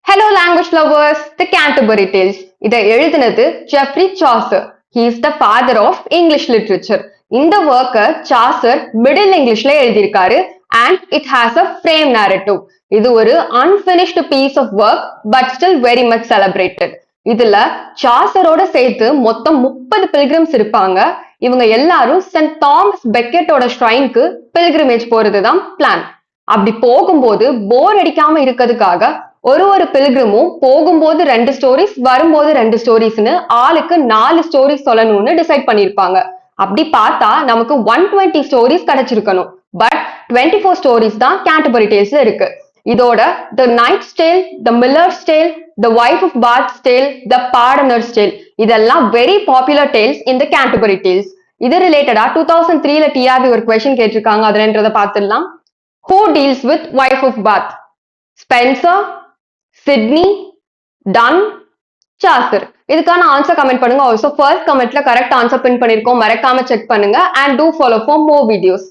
Hello language lovers, the Canterbury Tales. இதை எழுதினது Geoffrey Chaucer. He is the father of English literature. இந்த work Chaucer middle இங்கிலீஷ்ல எழுதியிருக்காரு and it has a frame narrative. இது ஒரு unfinished piece of work but still very much celebrated. இதுல சாசரோட சேர்த்து மொத்தம் 30 பில்கிரிம்ஸ் இருப்பாங்க. இவங்க எல்லாரும் சென்ட் தாமஸ் பெக்கெட்டோட ஷ்ரைனுக்கு பில்கிரிமேஜ் போறதுதான் பிளான். அப்படி போகும்போது போர் அடிக்காம இருக்கிறதுக்காக ஒரு பில்கிரிமும் போகும்போது 2 ஸ்டோரிஸ் வரும்போது 2 ஸ்டோரிஸ்னு ஆளுக்கு 4 ஸ்டோரிஸ் சொல்லணும்னு டிசைட் பண்ணிருப்பாங்க. அப்படி பார்த்தா நமக்கு 120 ஸ்டோரிஸ் கிடைச்சிருக்கணும். பட் 24 ஸ்டோரிஸ் தான் கேண்டர்பரி டேல்ஸ்ல இருக்கு. இதோட the knight's tale, the miller's tale, the wife of Bath's tale, the pardoner's tale இதெல்லாம் வெரி பாப்புலர் டேல்ஸ் இந்த கேண்டர்பரி டேல்ஸ். இது ரிலேட்டடா 2003ல டிஆர்பி ஒரு கொஸ்டின் கேட்டிருக்காங்க. அதுலன்றத பார்த்துடலாம். Who deals with wife of Bath? Spencer, Sidney, Donne, Chaucer. இதுக்கான answer comment பண்ணுங்க. Also first கமெண்ட்ல கரெக்ட் ஆன்சர் பின் பண்ணிருக்கோம், மறக்காம செக் பண்ணுங்க and do follow for more videos.